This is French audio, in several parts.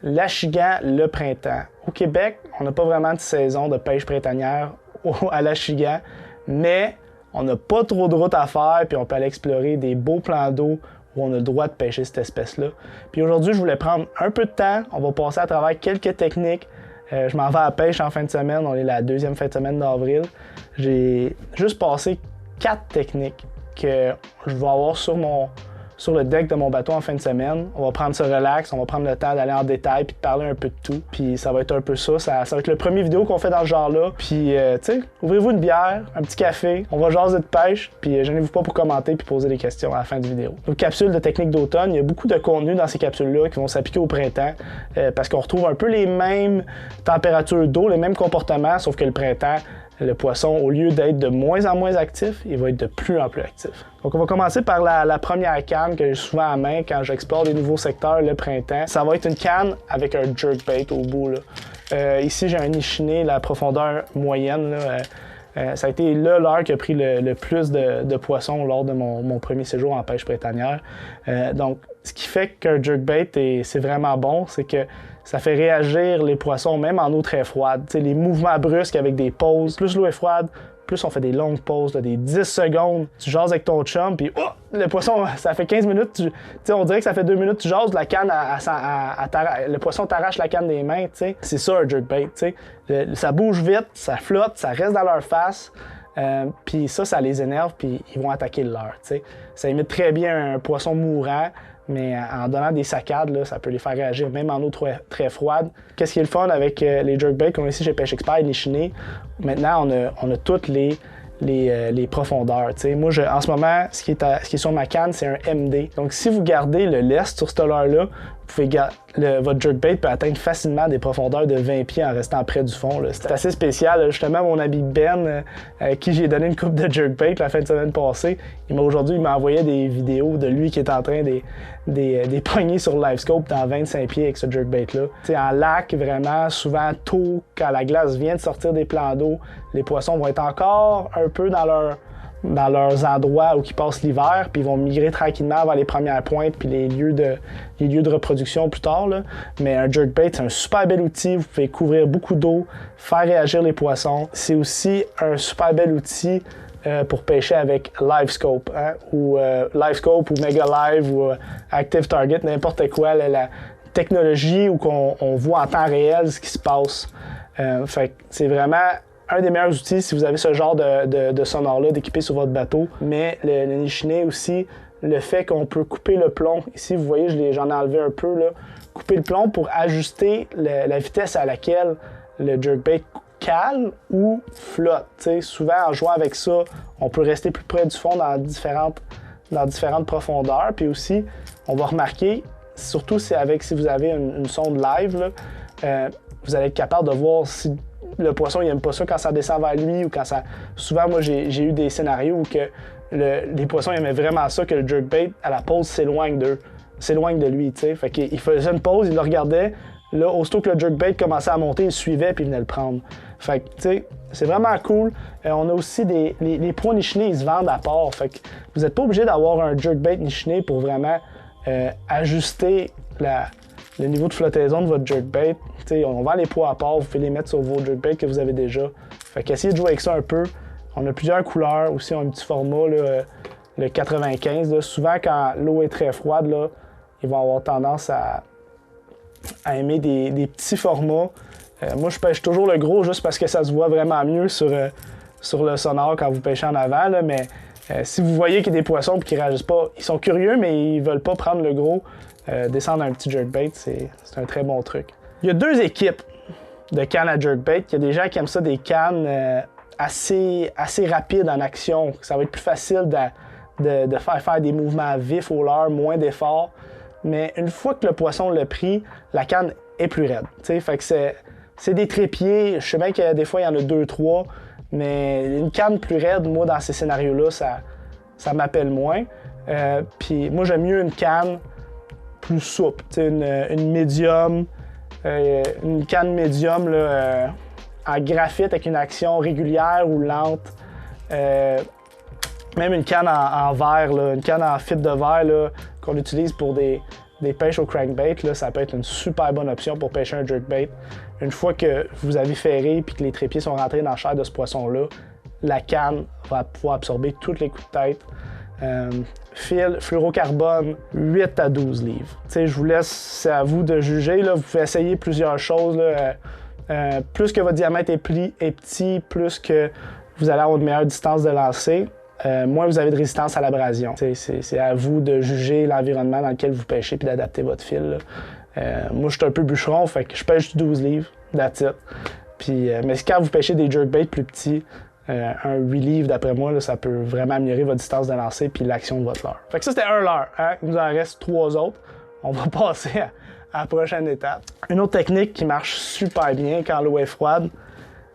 L'Achigan, le printemps. Au Québec, on n'a pas vraiment de saison de pêche printanière à l'Achigan, mais on n'a pas trop de route à faire, puis on peut aller explorer des beaux plans d'eau où on a le droit de pêcher cette espèce-là. Puis aujourd'hui, je voulais prendre un peu de temps. On va passer à travers quelques techniques. Je m'en vais à la pêche en fin de semaine. On est la deuxième fin de semaine d'avril. J'ai juste passé 4 techniques que je vais avoir sur le deck de mon bateau en fin de semaine. On va prendre ce relax, on va prendre le temps d'aller en détail puis de parler un peu de tout. Puis ça va être un peu ça. Ça va être le premier vidéo qu'on fait dans ce genre-là. Puis, tu sais, ouvrez-vous une bière, un petit café, on va jaser de pêche, puis gênez-vous pas pour commenter puis poser des questions à la fin de vidéo. Donc, capsule de technique d'automne, il y a beaucoup de contenu dans ces capsules-là qui vont s'appliquer au printemps parce qu'on retrouve un peu les mêmes températures d'eau, les mêmes comportements, sauf que le printemps, le poisson, au lieu d'être de moins en moins actif, il va être de plus en plus actif. Donc, on va commencer par la première canne que j'ai souvent à main quand j'explore des nouveaux secteurs le printemps. Ça va être une canne avec un jerkbait au bout, là. Ici, j'ai un Nichiné, la profondeur moyenne, là. Ça a été le leurre qui a pris le plus de poissons lors de mon premier séjour en pêche printanière. Donc, ce qui fait qu'un jerkbait, c'est vraiment bon, c'est que ça fait réagir les poissons même en eau très froide. T'sais, les mouvements brusques avec des pauses, plus l'eau est froide, plus on fait des longues pauses, là, des 10 secondes. Tu jases avec ton chum, puis le poisson, ça fait 15 minutes. On dirait que ça fait 2 minutes, tu jases, la canne, le poisson t'arrache la canne des mains. T'sais. C'est ça un jerkbait. Ça bouge vite, ça flotte, ça reste dans leur face. Puis ça les énerve, puis ils vont attaquer le leurre. Ça imite très bien un poisson mourant. Mais en donnant des saccades, là, ça peut les faire réagir, même en eau très froide. Qu'est-ce qui est le fun avec les jerkbaits qu'on a ici chez Pêche Expert et Nichiné? Maintenant, on a toutes les profondeurs. T'sais. Moi, en ce moment, ce qui est sur ma canne, c'est un MD. Donc, si vous gardez le lest sur ce leurre-là, votre jerkbait peut atteindre facilement des profondeurs de 20 pieds en restant près du fond. C'est assez spécial. Justement, mon ami Ben, à qui j'ai donné une coupe de jerkbait la fin de semaine passée, aujourd'hui, il m'a envoyé des vidéos de lui qui est en train des poignées sur LiveScope dans 25 pieds avec ce jerkbait-là. En lac, vraiment, souvent tôt, quand la glace vient de sortir des plans d'eau, les poissons vont être encore un peu dans leurs endroits où ils passent l'hiver, puis ils vont migrer tranquillement vers les premières pointes puis les lieux de reproduction plus tard. Là. Mais un jerkbait, c'est un super bel outil. Vous pouvez couvrir beaucoup d'eau, faire réagir les poissons. C'est aussi un super bel outil pour pêcher avec LiveScope, hein, ou LiveScope ou Mega Live ou Active Target, n'importe quoi. La technologie où on voit en temps réel ce qui se passe. Fait que c'est vraiment un des meilleurs outils si vous avez ce genre de sonore-là d'équiper sur votre bateau. Mais le Nichiné aussi, le fait qu'on peut couper le plomb. Ici, vous voyez, j'en ai enlevé un peu. Là. Couper le plomb pour ajuster la vitesse à laquelle le jerkbait cale ou flotte. T'sais, souvent, en jouant avec ça, on peut rester plus près du fond dans différentes profondeurs. Puis aussi, on va remarquer, surtout si vous avez une sonde live, là, vous allez être capable de voir si le poisson, il n'aime pas ça quand ça descend vers lui ou quand ça... Souvent, moi, j'ai eu des scénarios où que les poissons aimaient vraiment ça, que le jerkbait, à la pause, s'éloigne de lui, tu sais. Fait qu'il faisait une pause, il le regardait. Là, aussitôt que le jerkbait commençait à monter, il suivait puis il venait le prendre. Fait que, tu sais, c'est vraiment cool. On a aussi les pros Nichiné, ils se vendent à part. Fait que vous n'êtes pas obligé d'avoir un jerkbait Nichiné pour vraiment ajuster le niveau de flottaison de votre jerkbait. T'sais, on vend les poids à part, vous pouvez les mettre sur vos jerkbaits que vous avez déjà. Fait qu'essayez de jouer avec ça un peu. On a plusieurs couleurs, aussi on a un petit format, là, le 95. Là. Souvent, quand l'eau est très froide, là, ils vont avoir tendance à aimer des petits formats. Moi, je pêche toujours le gros juste parce que ça se voit vraiment mieux sur le sonore quand vous pêchez en avant. Là, mais si vous voyez qu'il y a des poissons et qu'ils ne réagissent pas, ils sont curieux, mais ils ne veulent pas prendre le gros. Descendre un petit jerkbait, c'est un très bon truc. Il y a 2 équipes de cannes à jerkbait. Il y a des gens qui aiment ça, des cannes assez rapides en action. Ça va être plus facile de faire des mouvements vifs au leurre, moins d'efforts. Mais une fois que le poisson l'a pris, la canne est plus raide. T'sais, fait que c'est des trépieds. Je sais bien que des fois, il y en a 2-3. Mais une canne plus raide, moi, dans ces scénarios-là, ça m'appelle moins. Puis moi, j'aime mieux une canne plus souple, une médium, une canne médium là, en graphite avec une action régulière ou lente. Même une canne en verre, là, une canne en fibre de verre là, qu'on utilise pour des des pêches au crankbait, là, ça peut être une super bonne option pour pêcher un jerkbait. Une fois que vous avez ferré et que les trépieds sont rentrés dans la chair de ce poisson-là, la canne va pouvoir absorber tous les coups de tête. Fil, fluorocarbone, 8 à 12 livres. T'sais, je vous laisse, c'est à vous de juger. Là. Vous pouvez essayer plusieurs choses. Là. Plus que votre diamètre est petit, plus que vous allez avoir une meilleure distance de lancer, moins vous avez de résistance à l'abrasion. C'est à vous de juger l'environnement dans lequel vous pêchez et d'adapter votre fil. Moi, je suis un peu bûcheron, fait que je pêche du 12 livres, that's it. Puis, mais quand vous pêchez des jerkbaits plus petits, un 8 livres, d'après moi, là, ça peut vraiment améliorer votre distance de lancer puis l'action de votre leurre. Fait que ça, c'était un leurre. Hein? Il nous en reste 3 autres. On va passer à la prochaine étape. Une autre technique qui marche super bien quand l'eau est froide,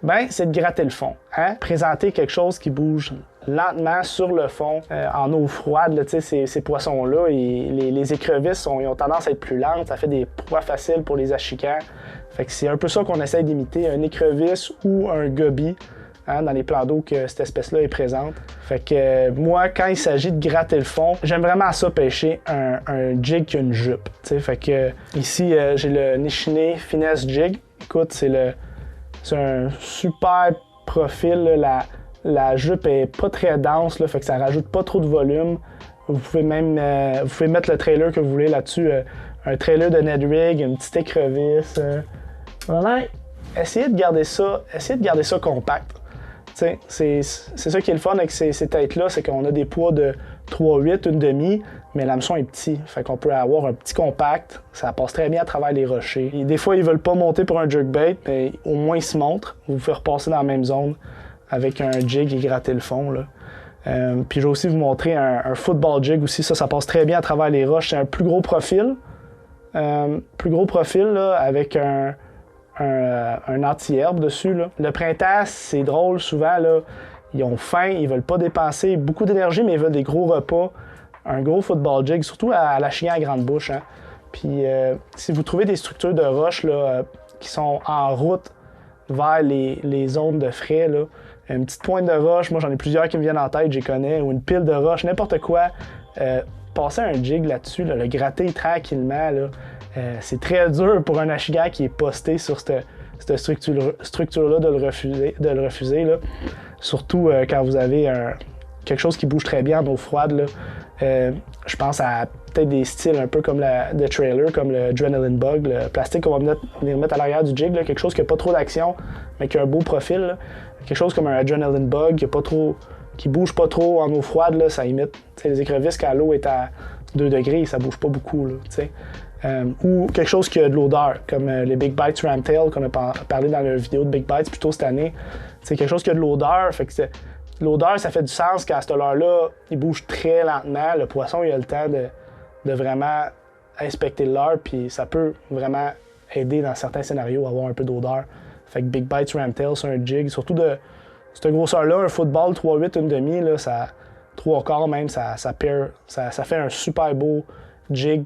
ben, c'est de gratter le fond. Hein? Présenter quelque chose qui bouge lentement sur le fond en eau froide. Là, ces poissons-là, les écrevisses ils ont tendance à être plus lentes. Ça fait des proies faciles pour les achicans. Fait que c'est un peu ça qu'on essaie d'imiter, un écrevisse ou un goby. Hein, dans les plans d'eau que cette espèce-là est présente. Fait que moi, quand il s'agit de gratter le fond, j'aime vraiment ça pêcher un jig qui a une jupe. T'sais. Fait que ici, j'ai le Nishine Finesse Jig. Écoute, c'est un super profil. Là. La jupe est pas très dense, là, fait que ça rajoute pas trop de volume. Vous pouvez même vous pouvez mettre le trailer que vous voulez là-dessus. Un trailer de Ned Rig, une petite écrevisse. Voilà. Essayez de garder ça compact. C'est ça qui est le fun avec ces têtes-là, c'est qu'on a des poids de 3,8, une demi, mais l'hameçon est petit. Fait qu'on peut avoir un petit compact, ça passe très bien à travers les rochers. Et des fois, ils veulent pas monter pour un jerkbait, mais au moins ils se montrent. Vous pouvez repasser dans la même zone avec un jig et gratter le fond. Là. Puis je vais aussi vous montrer un football jig aussi. Ça passe très bien à travers les roches. C'est un plus gros profil. Là, avec un anti-herbe dessus. Là. Le printemps, c'est drôle, souvent, là, ils ont faim, ils veulent pas dépenser beaucoup d'énergie, mais ils veulent des gros repas. Un gros football jig, surtout à la chienne à grande bouche. Hein. Puis si vous trouvez des structures de roches là, qui sont en route vers les zones de frais, là, une petite pointe de roche, moi j'en ai plusieurs qui me viennent en tête, j'y connais, ou une pile de roche, n'importe quoi, passer un jig là-dessus, là, le gratter tranquillement, là, c'est très dur pour un achigan qui est posté sur cette structure-là de le refuser là. Surtout quand vous avez quelque chose qui bouge très bien en eau froide. Là. Je pense à peut-être des styles un peu comme de trailer, comme le Adrenaline Bug, le plastique qu'on va venir mettre à l'arrière du jig, là, quelque chose qui n'a pas trop d'action, mais qui a un beau profil. Là. Quelque chose comme un Adrenaline Bug qui bouge pas trop en eau froide, là, ça imite les écrevisses quand l'eau est à 2 degrés, ça bouge pas beaucoup. Là, ou quelque chose qui a de l'odeur, comme les Big Bites Ramtail qu'on a parlé dans la vidéo de Big Bites plus tôt cette année. C'est quelque chose qui a de l'odeur, fait que l'odeur, ça fait du sens qu'à cette heure-là, il bouge très lentement. Le poisson, il a le temps de vraiment inspecter l'heure, puis ça peut vraiment aider dans certains scénarios à avoir un peu d'odeur. Fait que Big Bites Ramtail, c'est un jig, surtout de cette grosseur-là, un football 3,8, une demi, là, ça 3/4 même, ça fait un super beau jig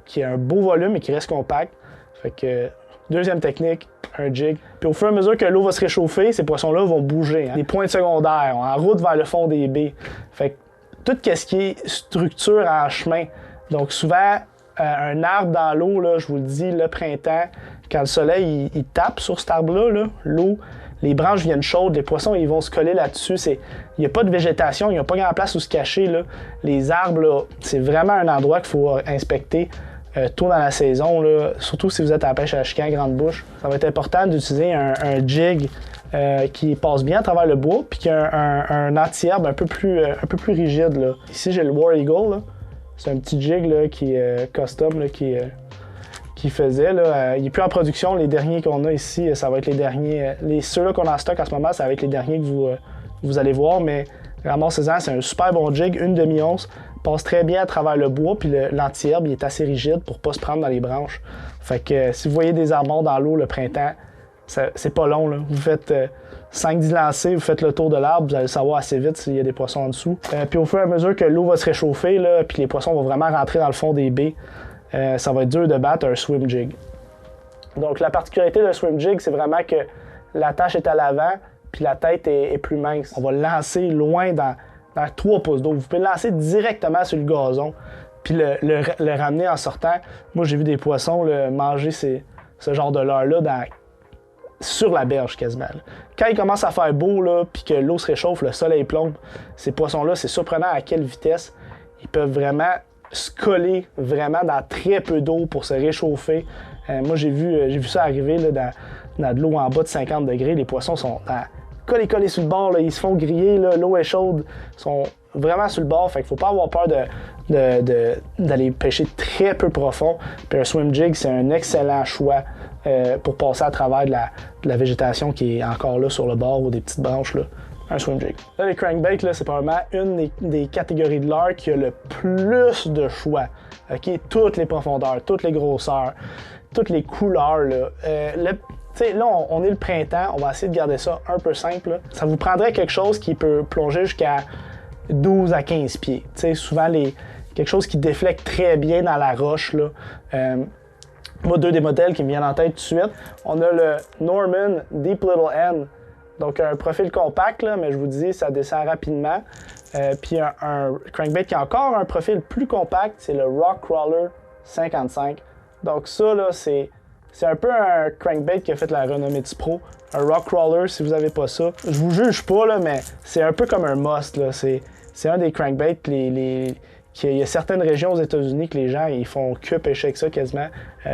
qui a un beau volume et qui reste compact. Fait que deuxième technique, un jig. Puis au fur et à mesure que l'eau va se réchauffer, ces poissons-là vont bouger. Hein. Les pointes secondaires, en route vers le fond des baies. Fait que tout ce qui est structure en chemin. Donc souvent, un arbre dans l'eau, là, je vous le dis, le printemps, quand le soleil il tape sur cet arbre-là, là, l'eau, les branches viennent chaudes, les poissons ils vont se coller là-dessus. Il n'y a pas de végétation, il n'y a pas grand place où se cacher. Là. Les arbres, là, c'est vraiment un endroit qu'il faut inspecter tôt dans la saison, là. Surtout si vous êtes à la pêche à chican, grande bouche. Ça va être important d'utiliser un jig qui passe bien à travers le bois puis qui a un anti-herbe un peu plus rigide. Là. Ici, j'ai le War Eagle. Là. C'est un petit jig là, qui est custom, là, qui faisait. Là, il n'est plus en production. Les derniers qu'on a ici, ça va être les derniers. Ceux-là qu'on a en stock en ce moment, ça va être les derniers que vous allez voir. Mais ramassez-en, c'est un super bon jig, une demi-once. Passe très bien à travers le bois, puis l'anti-herbe il est assez rigide pour ne pas se prendre dans les branches. Fait que si vous voyez des arbres dans l'eau le printemps, c'est pas long. Là. Vous faites 5-10 lancers, vous faites le tour de l'arbre, vous allez savoir assez vite s'il y a des poissons en dessous. Puis au fur et à mesure que l'eau va se réchauffer, là, puis les poissons vont vraiment rentrer dans le fond des baies, ça va être dur de battre un swim jig. Donc la particularité d'un swim jig, c'est vraiment que la tâche est à l'avant, puis la tête est plus mince. On va le lancer loin dans 3 pouces d'eau. Vous pouvez le lancer directement sur le gazon. puis le ramener en sortant. Moi, j'ai vu des poissons manger ce genre de leurre-là sur la berge quasiment. Là. Quand il commence à faire beau, puis que l'eau se réchauffe, le soleil plombe, ces poissons-là, c'est surprenant à quelle vitesse ils peuvent vraiment se coller vraiment dans très peu d'eau pour se réchauffer. Moi, j'ai vu ça arriver là, dans de l'eau en bas de 50 degrés. Les poissons sont collés sur le bord. Là. Ils se font griller. L'eau est chaude. Ils sont vraiment sur le bord. Fait qu'il faut pas avoir peur d'aller pêcher très peu profond. Puis un swim jig, c'est un excellent choix pour passer à travers de la végétation qui est encore là sur le bord ou des petites branches. Là. Un swim jig. Là, les crankbaits, c'est probablement une des catégories de leurre qui a le plus de choix. Okay? Toutes les profondeurs, toutes les grosseurs, toutes les couleurs. Là, on est le printemps, on va essayer de garder ça un peu simple. Là. Ça vous prendrait quelque chose qui peut plonger jusqu'à 12 à 15 pieds. T'sais, souvent, quelque chose qui déflecte très bien dans la roche. Là. Moi, deux des modèles qui me viennent en tête tout de suite. On a le Norman Deep Little N. Donc, un profil compact, là, mais je vous dis, ça descend rapidement. Puis un crankbait qui a encore un profil plus compact, c'est le Rock Crawler 55. Donc ça, là, c'est un peu un crankbait qui a fait la renommée du pro. Un Rock Crawler, si vous n'avez pas ça. Je vous juge pas, là, mais c'est un peu comme un must. Là. C'est un des crankbaits il y a certaines régions aux États-Unis que les gens ils font que pêcher avec ça quasiment.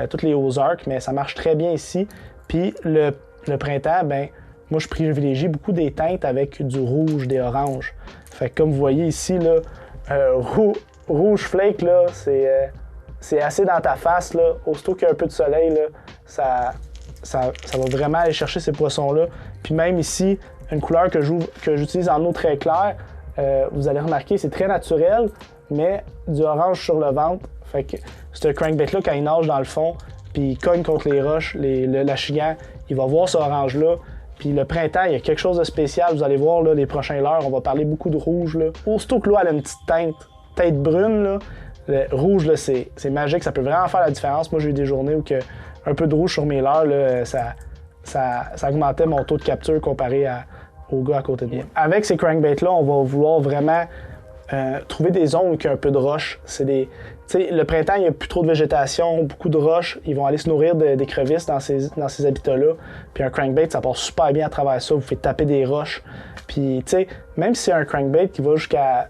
Toutes les Ozarks, mais ça marche très bien ici. Puis le printemps, ben moi, je privilégie beaucoup des teintes avec du rouge, des oranges. Fait que comme vous voyez ici, là, rouge flake, là, c'est assez dans ta face. Là. Aussitôt qu'il y a un peu de soleil, là, ça va vraiment aller chercher ces poissons-là. Puis même ici, une couleur que j'utilise en eau très claire, vous allez remarquer, c'est très naturel, mais du orange sur le ventre. Fait que ce crankbait-là, quand il nage dans le fond, puis il cogne contre les roches, l'achigan, il va voir ce orange-là. Puis le printemps, il y a quelque chose de spécial. Vous allez voir là, les prochains leurres, on va parler beaucoup de rouge. Là. Aussitôt que l'eau a une petite teinte brune, là, le rouge, là, c'est magique. Ça peut vraiment faire la différence. Moi, j'ai eu des journées où un peu de rouge sur mes leurres, là, ça augmentait mon taux de capture comparé au gars à côté de moi. Avec ces crankbaits-là, on va vouloir vraiment trouver des zones où il y a un peu de roche. Le printemps, il n'y a plus trop de végétation, beaucoup de roches. Ils vont aller se nourrir d'écrevisses dans ces habitats-là. Puis un crankbait, ça passe super bien à travers ça. Vous faites taper des roches. Puis, même si c'est un crankbait qui va jusqu'à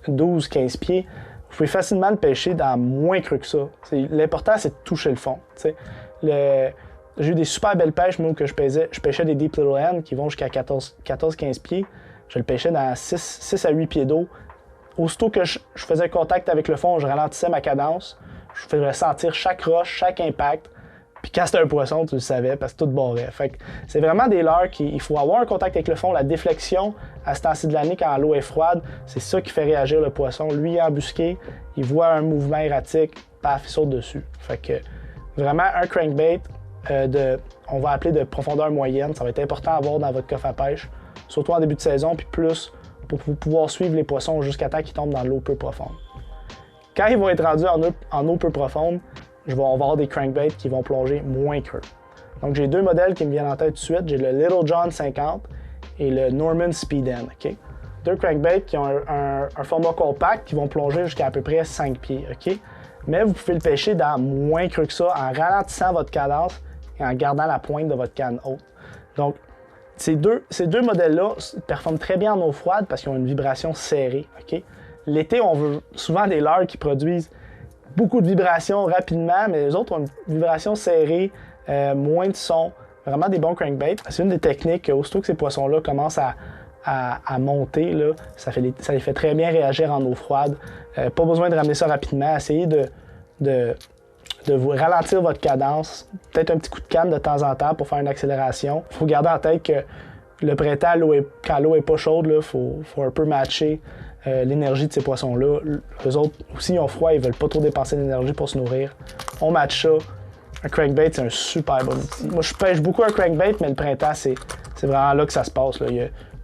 12-15 pieds, vous pouvez facilement le pêcher dans moins creux que ça. L'important, c'est de toucher le fond. J'ai eu des super belles pêches, moi, que je pêchais des Deep Little N qui vont jusqu'à 14-15 pieds. Je le pêchais dans 6 à 8 pieds d'eau. Aussitôt que je faisais contact avec le fond, je ralentissais ma cadence. Je faisais sentir chaque roche, chaque impact. Puis quand c'était un poisson, tu le savais parce que tout barrait. Fait que c'est vraiment des leurres qu'il faut avoir un contact avec le fond. La déflexion à ce temps-ci de l'année, quand l'eau est froide, c'est ça qui fait réagir le poisson. Lui, il est embusqué, il voit un mouvement erratique, paf, il saute dessus. Fait que vraiment un crankbait on va appeler de profondeur moyenne. Ça va être important à avoir dans votre coffre à pêche, surtout en début de saison, puis plus pour pouvoir suivre les poissons jusqu'à temps qu'ils tombent dans l'eau peu profonde. Quand ils vont être rendus en eau peu profonde, on va avoir des crankbaits qui vont plonger moins creux. Donc j'ai deux modèles qui me viennent en tête tout de suite. J'ai le Little John 50 et le Norman Speed N. Okay? Deux crankbaits qui ont un format compact qui vont plonger jusqu'à à peu près 5 pieds. Okay? Mais vous pouvez le pêcher dans moins creux que ça en ralentissant votre cadence et en gardant la pointe de votre canne haute. Donc, ces deux modèles-là performent très bien en eau froide parce qu'ils ont une vibration serrée. Okay? L'été, on veut souvent des leurres qui produisent beaucoup de vibrations rapidement, mais les autres ont une vibration serrée, moins de son, vraiment des bons crankbaits. C'est une des techniques, aussitôt que ces poissons-là commencent à monter, là, ça les fait très bien réagir en eau froide. Pas besoin de ramener ça rapidement, essayez de vous ralentir votre cadence, peut-être un petit coup de canne de temps en temps pour faire une accélération. Il faut garder en tête que le printemps, quand l'eau est pas chaude, il faut un peu matcher l'énergie de ces poissons-là. Eux autres aussi, ils ont froid, ils veulent pas trop dépenser d'énergie pour se nourrir. On match ça. Un crankbait, c'est un super bon outil. Moi, je pêche beaucoup un crankbait, mais le printemps, c'est vraiment là que ça se passe. Là.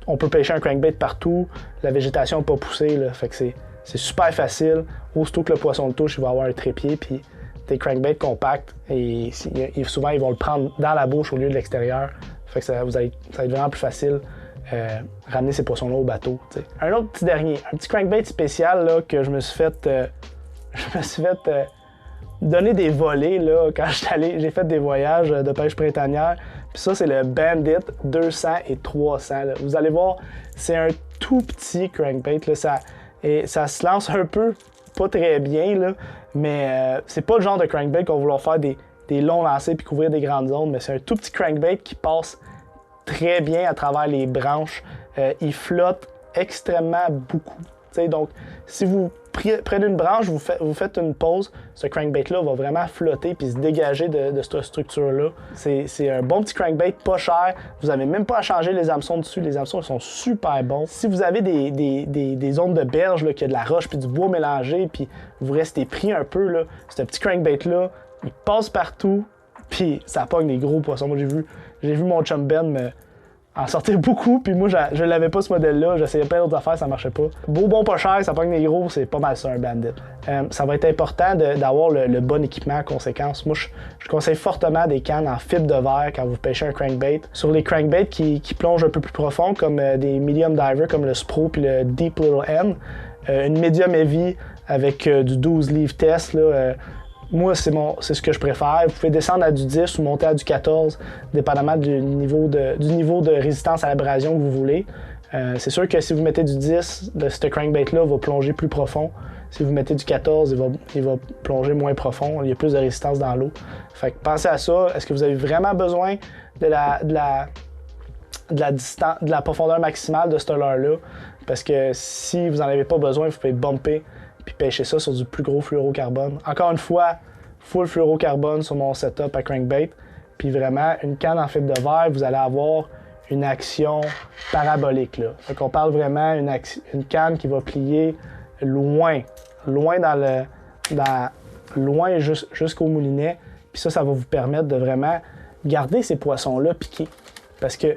On peut pêcher un crankbait partout, la végétation n'est pas poussée, là. Fait que c'est super facile. Aussitôt que le poisson le touche, il va avoir un trépied, puis des crankbaits compacts, et souvent, ils vont le prendre dans la bouche au lieu de l'extérieur. Fait que ça va être vraiment plus facile. Ramener ces poissons-là au bateau. T'sais. Un autre petit dernier, un petit crankbait spécial là, que je me suis fait je me suis fait donner des volets là, quand j'ai fait des voyages de pêche printanière. Puis ça, c'est le Bandit 200 et 300. Là. Vous allez voir, c'est un tout petit crankbait. Là, ça se lance un peu, pas très bien, là, mais c'est pas le genre de crankbait qu'on va vouloir faire des longs lancers puis couvrir des grandes zones, mais c'est un tout petit crankbait qui passe très bien à travers les branches. Il flotte extrêmement beaucoup. T'sais, donc, si vous prenez une branche, vous faites une pause, ce crankbait-là va vraiment flotter puis se dégager de cette structure-là. C'est un bon petit crankbait, pas cher. Vous n'avez même pas à changer les hameçons dessus. Les hameçons ils sont super bons. Si vous avez des zones de berge, là, qu'il y a de la roche puis du bois mélangé, puis vous restez pris un peu, là, ce petit crankbait-là, il passe partout, puis ça pogne des gros poissons. Moi, j'ai vu mon chum Ben en sortir beaucoup, puis moi, je l'avais pas ce modèle-là. J'essayais plein d'autres affaires, ça marchait pas. Beau, bon, pas cher, ça pogne des gros, c'est pas mal ça, un Bandit. Ça va être important d'avoir le bon équipement en conséquence. Moi, je conseille fortement des cannes en fibre de verre quand vous pêchez un crankbait. Sur les crankbaits qui plongent un peu plus profond, comme des medium divers comme le Spro puis le Deep Little N, une medium heavy avec du 12 livres test, là, moi, c'est ce que je préfère. Vous pouvez descendre à du 10 ou monter à du 14, dépendamment du niveau de résistance à l'abrasion que vous voulez. C'est sûr que si vous mettez du 10, ce crankbait-là va plonger plus profond. Si vous mettez du 14, il va plonger moins profond. Il y a plus de résistance dans l'eau. Fait que pensez à ça. Est-ce que vous avez vraiment besoin de la profondeur maximale de ce leurre-là? Parce que si vous n'en avez pas besoin, vous pouvez bumper puis pêcher ça sur du plus gros fluorocarbone. Encore une fois, full fluorocarbone sur mon setup à crankbait. Puis vraiment, une canne en fibre de verre, vous allez avoir une action parabolique. Là. Fait qu'on parle vraiment d'une canne qui va plier loin jusqu'au moulinet. Puis ça va vous permettre de vraiment garder ces poissons-là piqués. Parce que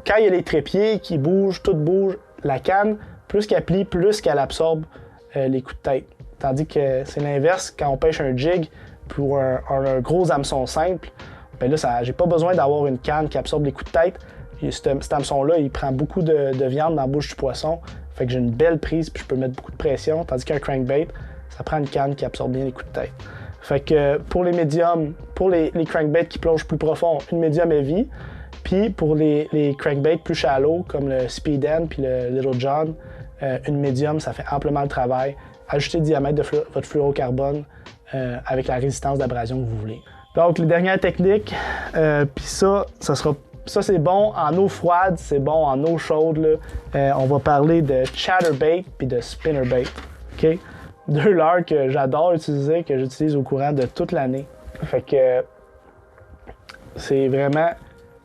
quand il y a les trépieds qui bougent, tout bouge, la canne, plus qu'elle plie, plus qu'elle absorbe les coups de tête. Tandis que c'est l'inverse, quand on pêche un jig pour un gros hameçon simple, bien là, j'ai pas besoin d'avoir une canne qui absorbe les coups de tête. Cet hameçon-là, il prend beaucoup de viande dans la bouche du poisson. Fait que j'ai une belle prise puis je peux mettre beaucoup de pression. Tandis qu'un crankbait, ça prend une canne qui absorbe bien les coups de tête. Fait que pour les médiums, pour les crankbaits qui plongent plus profond, une médium heavy. Puis pour les crankbaits plus shallow, comme le Speed End puis le Little John, une médium, ça fait amplement le travail. Ajustez le diamètre de votre fluorocarbone avec la résistance d'abrasion que vous voulez. Donc, les dernières techniques, puis ça c'est bon en eau froide, c'est bon en eau chaude. Là. On va parler de chatterbait puis de spinnerbait. Okay? Deux leurres que j'adore utiliser, que j'utilise au courant de toute l'année. Fait que c'est vraiment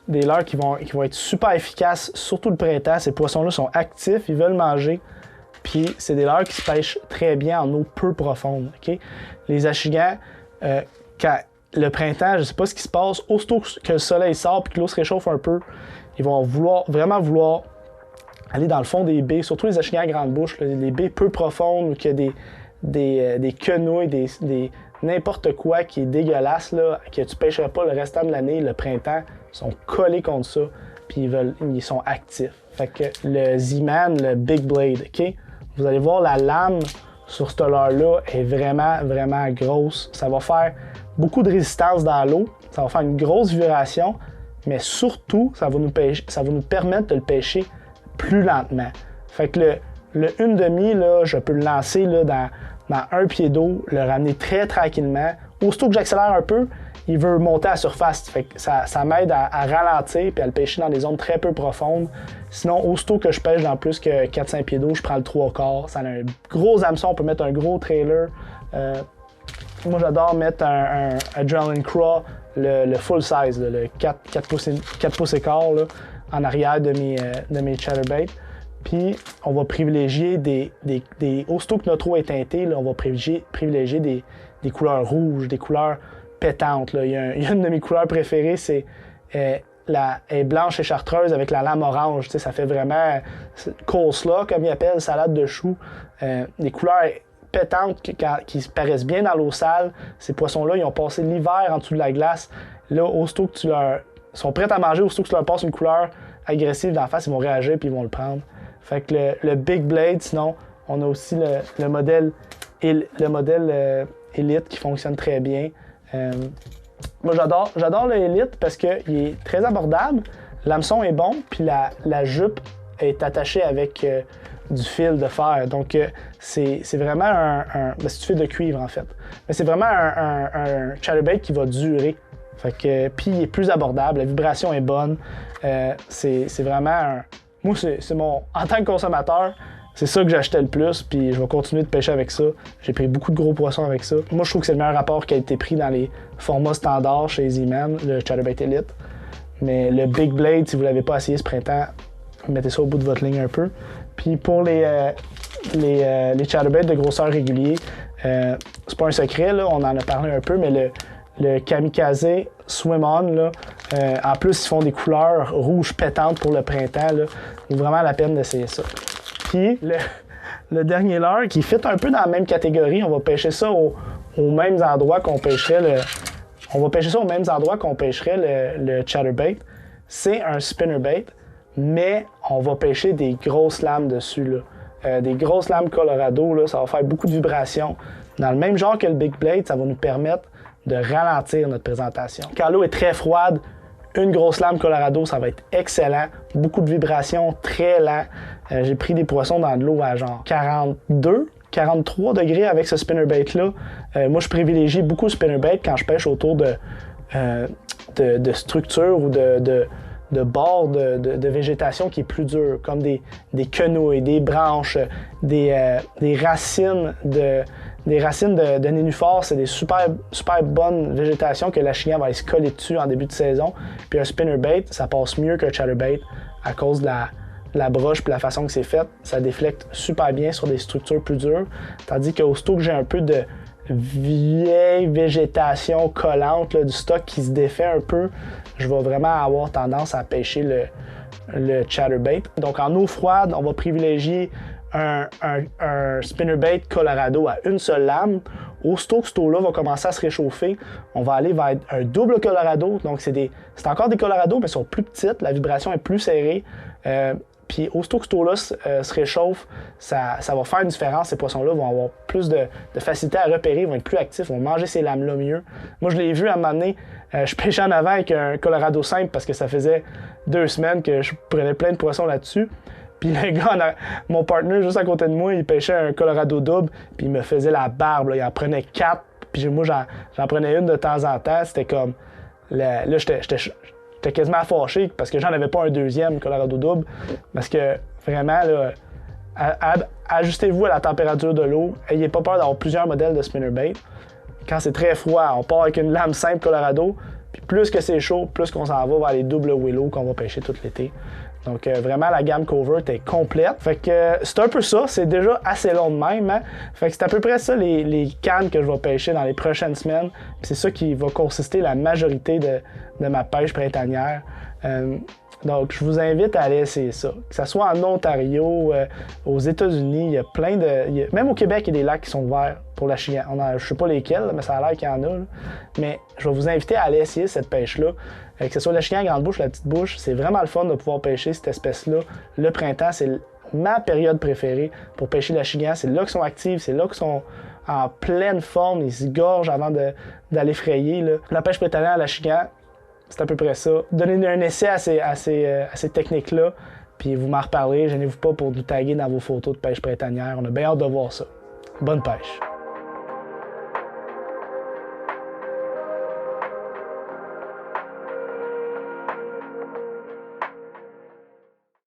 des leurres qui vont être super efficaces, surtout le printemps. Ces poissons-là sont actifs, ils veulent manger. Puis c'est des leurres qui se pêchent très bien en eau peu profonde. Okay? Les achigans, quand le printemps, je ne sais pas ce qui se passe, aussitôt que le soleil sort et que l'eau se réchauffe un peu, ils vont vraiment vouloir aller dans le fond des baies, surtout les achigans à grande bouche, là, les baies peu profondes où il y a des quenouilles, n'importe quoi qui est dégueulasse, là, que tu ne pêcheras pas le restant de l'année, le printemps, ils sont collés contre ça, puis ils sont actifs. Fait que le Z-Man, le Big Blade, OK? Vous allez voir la lame sur ce leurre-là est vraiment, vraiment grosse. Ça va faire beaucoup de résistance dans l'eau, ça va faire une grosse vibration, mais surtout, ça va nous permettre de le pêcher plus lentement. Fait que le 1,5, là, je peux le lancer là, dans un pied d'eau, le ramener très tranquillement. Aussitôt que j'accélère un peu, il veut monter à la surface. Fait que ça m'aide à ralentir et à le pêcher dans des zones très peu profondes. Sinon, aussitôt que je pêche dans plus que 4-5 pieds d'eau, je prends le 3/4. Ça a un gros hameçon, on peut mettre un gros trailer. Moi, j'adore mettre un Adrenaline Craw, le full size, là, le 4 pouces et quart là, en arrière de mes chatterbaits. Puis, on va privilégier aussitôt que notre eau est teintée, là, on va privilégier des couleurs rouges, des couleurs pétantes. Là. Il y a une de mes couleurs préférées, c'est elle est blanche et chartreuse avec la lame orange. Tu sais, ça fait vraiment coleslaw, comme ils appellent, salade de choux. Des couleurs pétantes qui paraissent bien dans l'eau sale. Ces poissons-là, ils ont passé l'hiver en dessous de la glace. Là, aussitôt que ils sont prêts à manger, aussitôt que tu leur passes une couleur agressive d'en face, ils vont réagir puis ils vont le prendre. Fait que le Big Blade, sinon, on a aussi le modèle le modèle Elite qui fonctionne très bien. Moi, j'adore le Elite parce qu'il est très abordable, l'hameçon est bon, puis la jupe est attachée avec du fil de fer. Donc, c'est vraiment c'est du fil de cuivre, en fait. Mais c'est vraiment un chatterbait qui va durer. Fait que, puis il est plus abordable, la vibration est bonne. C'est vraiment moi, en tant que consommateur, c'est ça que j'achetais le plus, puis je vais continuer de pêcher avec ça. J'ai pris beaucoup de gros poissons avec ça. Moi, je trouve que c'est le meilleur rapport qualité-prix dans les formats standards chez Z-Man, le Chatterbait Elite. Mais le Big Blade, si vous ne l'avez pas essayé ce printemps, mettez ça au bout de votre ligne un peu. Puis pour les chatterbaits de grosseur régulier, c'est pas un secret, là, on en a parlé un peu, mais le Kamikaze Swim On, là, en plus, ils font des couleurs rouges pétantes pour le printemps. Là. Vaut vraiment la peine d'essayer ça. Puis le dernier leurre qui fit un peu dans la même catégorie, on va pêcher ça aux mêmes endroits qu'on pêcherait le chatterbait. C'est un spinnerbait, mais on va pêcher des grosses lames dessus. Là. Des grosses lames Colorado, là, ça va faire beaucoup de vibrations. Dans le même genre que le Big Blade, ça va nous permettre de ralentir notre présentation. Quand l'eau est très froide, une grosse lame Colorado, ça va être excellent. Beaucoup de vibrations, très lent. J'ai pris des poissons dans de l'eau à genre 42, 43 degrés avec ce spinnerbait-là. Moi, je privilégie beaucoup le spinnerbait quand je pêche autour de structures ou de bords de végétation qui est plus dur, comme des quenouilles, des branches, des racines de nénuphars. C'est des super bonnes végétations que la chignée va aller se coller dessus en début de saison. Puis un spinnerbait, ça passe mieux qu'un chatterbait à cause de la broche et la façon que c'est fait. Ça déflecte super bien sur des structures plus dures. Tandis qu'aussitôt que j'ai un peu de vieille végétation collante, là, du stock qui se défait un peu, je vais vraiment avoir tendance à pêcher le chatterbait. Donc en eau froide, on va privilégier un spinnerbait Colorado à une seule lame. Aussitôt que cette eau-là va commencer à se réchauffer, on va aller vers un double Colorado. Donc c'est encore des Colorado, mais ils sont plus petites, la vibration est plus serrée. Puis aussitôt que cette eau-là se réchauffe, ça va faire une différence. Ces poissons-là vont avoir plus de facilité à repérer, vont être plus actifs, vont manger ces lames-là mieux. Moi, je l'ai vu à un moment donné, je pêchais en avant avec un Colorado simple parce que ça faisait 2 semaines que je prenais plein de poissons là-dessus. Puis le gars, mon partner, juste à côté de moi, il pêchait un Colorado double, puis il me faisait la barbe. Là. Il en prenait 4, puis moi, j'en prenais une de temps en temps. C'était comme... Là, j'étais quasiment fâché parce que j'en avais pas un deuxième Colorado double. Parce que vraiment, là, ajustez-vous à la température de l'eau. Ayez pas peur d'avoir plusieurs modèles de spinnerbait. Quand c'est très froid, on part avec une lame simple Colorado. Puis plus que c'est chaud, plus qu'on s'en va vers les doubles willow qu'on va pêcher tout l'été. Donc vraiment, la gamme Covert est complète. Fait que c'est un peu ça. C'est déjà assez long de même. Hein? Fait que c'est à peu près ça les cannes que je vais pêcher dans les prochaines semaines. Puis c'est ça qui va consister la majorité de ma pêche printanière. Donc, je vous invite à aller essayer ça. Que ce soit en Ontario, aux États-Unis, il y a plein de... Même au Québec, il y a des lacs qui sont ouverts pour la chignée. Je ne sais pas lesquels, mais ça a l'air qu'il y en a. Là. Mais je vais vous inviter à aller essayer cette pêche-là. Que ce soit la chignée à grande bouche, la petite bouche, c'est vraiment le fun de pouvoir pêcher cette espèce-là. Le printemps, c'est ma période préférée pour pêcher la chignée. C'est là qu'ils sont actifs, c'est là qu'ils sont en pleine forme, ils se gorgent avant d'aller frayer. Là. La pêche printanière à la chignée, c'est à peu près ça. Donnez un essai à ces techniques-là, puis vous m'en reparlerez. Gênez-vous pas pour nous taguer dans vos photos de pêche printanière. On a bien hâte de voir ça. Bonne pêche!